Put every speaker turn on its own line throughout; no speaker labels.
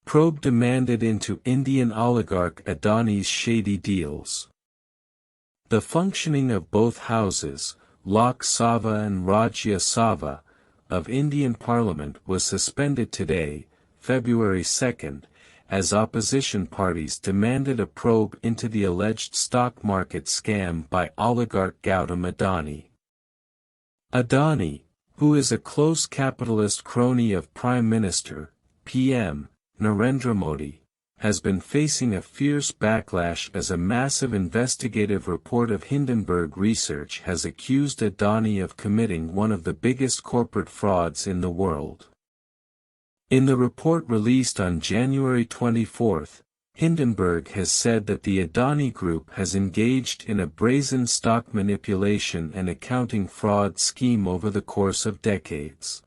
Probe demanded into Indian oligarch Adani's shady deals. The functioning of both houses, Lok Sabha and Rajya Sabha, of Indian Parliament was suspended today, February 2, as opposition parties demanded a probe into the alleged stock market scam by oligarch Gautam Adani. Adani, who is a close capitalist crony of Prime Minister, PM, Narendra Modi, has been facing a fierce backlash as a massive investigative report of Hindenburg Research has accused Adani of committing one of the biggest corporate frauds in the world. In the report released on January 24, Hindenburg has said that the Adani Group has engaged in a brazen stock manipulation and accounting fraud scheme over the course of decades.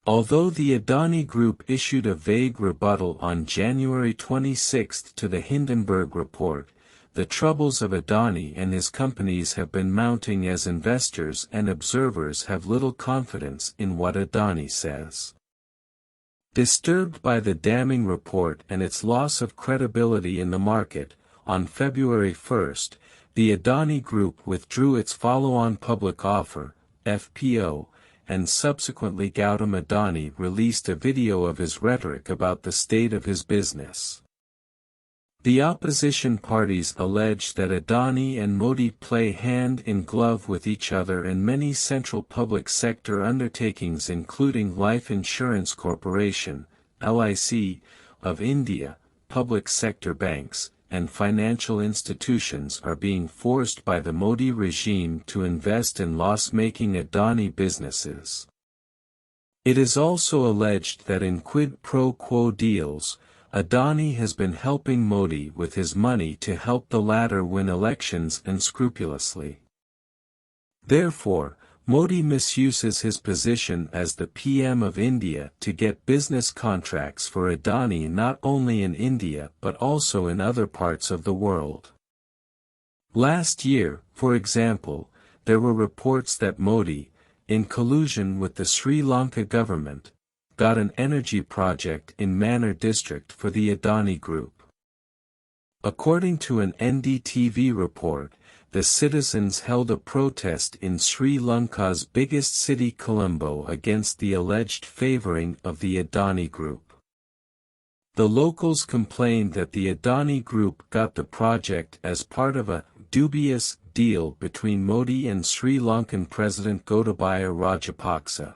Although the Adani Group issued a vague rebuttal on January 26 to the Hindenburg report, the troubles of Adani and his companies have been mounting as investors and observers have little confidence in what Adani says. Disturbed by the damning report and its loss of credibility in the market, on February 1, the Adani Group withdrew its follow-on public offer, FPO, and subsequently Gautam Adani released a video of his rhetoric about the state of his business. The opposition parties allege that Adani and Modi play hand in glove with each other in many central public sector undertakings including Life Insurance Corporation, LIC, of India, public sector banks, and financial institutions are being forced by the Modi regime to invest in loss-making Adani businesses. It is also alleged that in quid pro quo deals, Adani has been helping Modi with his money to help the latter win elections unscrupulously. Therefore, Modi misuses his position as the PM of India to get business contracts for Adani not only in India but also in other parts of the world. Last year, for example, there were reports that Modi, in collusion with the Sri Lanka government, got an energy project in Mannar district for the Adani Group. According to an NDTV report, the citizens held a protest in Sri Lanka's biggest city Colombo against the alleged favoring of the Adani Group. The locals complained that the Adani Group got the project as part of a dubious deal between Modi and Sri Lankan President Gotabaya Rajapaksa.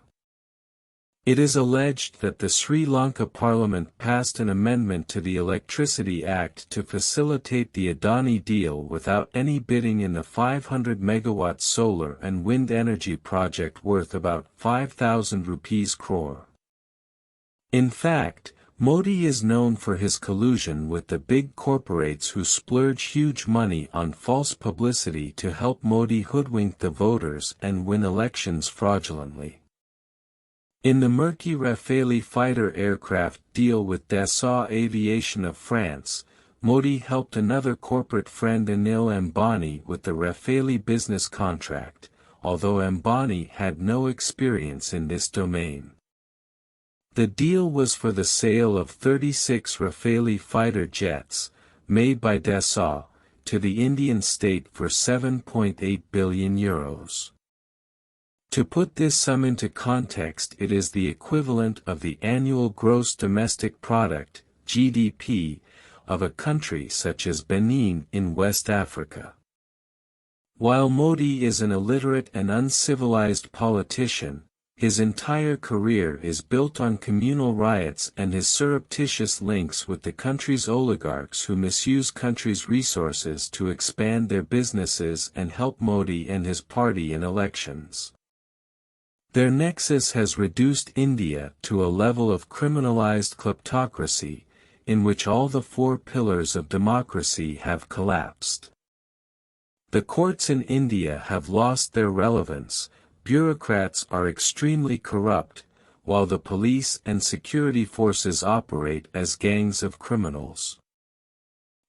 It is alleged that the Sri Lanka Parliament passed an amendment to the Electricity Act to facilitate the Adani deal without any bidding in the 500 megawatt solar and wind energy project worth about 5,000 rupees crore. In fact, Modi is known for his collusion with the big corporates who splurge huge money on false publicity to help Modi hoodwink the voters and win elections fraudulently. In the murky Rafale fighter aircraft deal with Dassault Aviation of France, Modi helped another corporate friend Anil Ambani with the Rafale business contract, although Ambani had no experience in this domain. The deal was for the sale of 36 Rafale fighter jets, made by Dassault, to the Indian state for €7.8 billion. To put this sum into context, it is the equivalent of the annual gross domestic product, GDP, of a country such as Benin in West Africa. While Modi is an illiterate and uncivilized politician, his entire career is built on communal riots and his surreptitious links with the country's oligarchs who misuse country's resources to expand their businesses and help Modi and his party in elections. Their nexus has reduced India to a level of criminalized kleptocracy, in which all the four pillars of democracy have collapsed. The courts in India have lost their relevance, bureaucrats are extremely corrupt, while the police and security forces operate as gangs of criminals.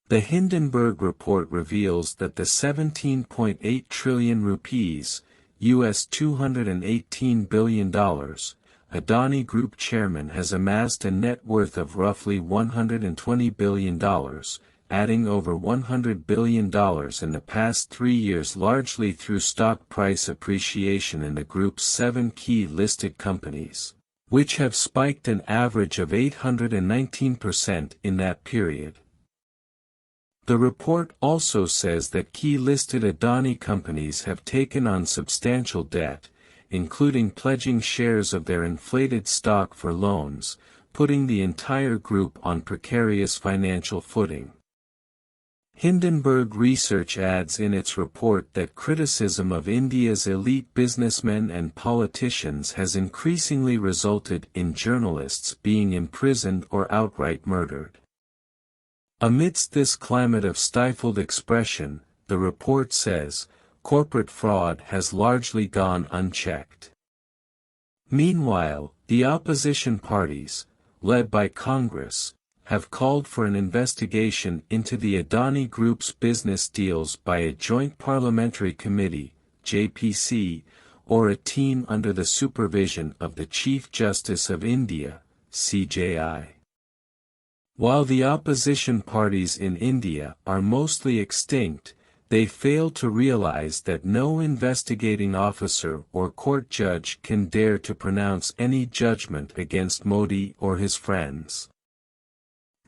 The Hindenburg report reveals that the 17.8 trillion rupees, US $218 billion, Adani Group chairman has amassed a net worth of roughly $120 billion, adding over $100 billion in the past 3 years, largely through stock price appreciation in the group's 7 key listed companies, which have spiked an average of 819% in that period. The report also says that key listed Adani companies have taken on substantial debt, including pledging shares of their inflated stock for loans, putting the entire group on precarious financial footing. Hindenburg Research adds in its report that criticism of India's elite businessmen and politicians has increasingly resulted in journalists being imprisoned or outright murdered. Amidst this climate of stifled expression, the report says, corporate fraud has largely gone unchecked. Meanwhile, the opposition parties, led by Congress, have called for an investigation into the Adani Group's business deals by a Joint Parliamentary Committee, JPC, or a team under the supervision of the Chief Justice of India, CJI. While the opposition parties in India are mostly extinct, they fail to realize that no investigating officer or court judge can dare to pronounce any judgment against Modi or his friends.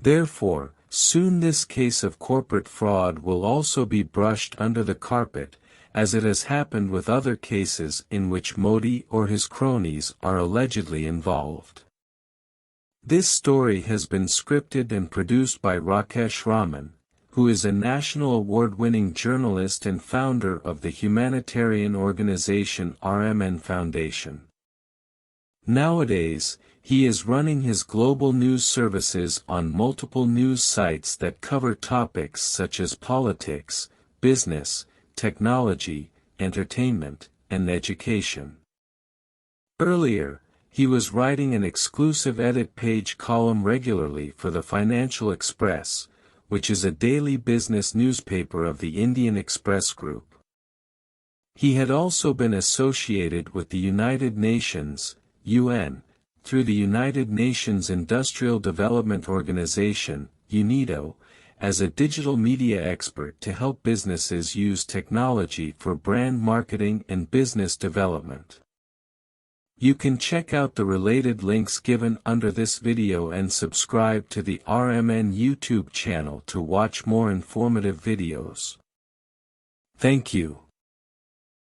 Therefore, soon this case of corporate fraud will also be brushed under the carpet, as it has happened with other cases in which Modi or his cronies are allegedly involved. This story has been scripted and produced by Rakesh Raman, who is a national award-winning journalist and founder of the humanitarian organization RMN Foundation. Nowadays, he is running his global news services on multiple news sites that cover topics such as politics, business, technology, entertainment, and education. Earlier, he was writing an exclusive edit page column regularly for the Financial Express, which is a daily business newspaper of the Indian Express Group. He had also been associated with the United Nations, UN, through the United Nations Industrial Development Organization, UNIDO, as a digital media expert to help businesses use technology for brand marketing and business development. You can check out the related links given under this video and subscribe to the RMN YouTube channel to watch more informative videos. Thank you.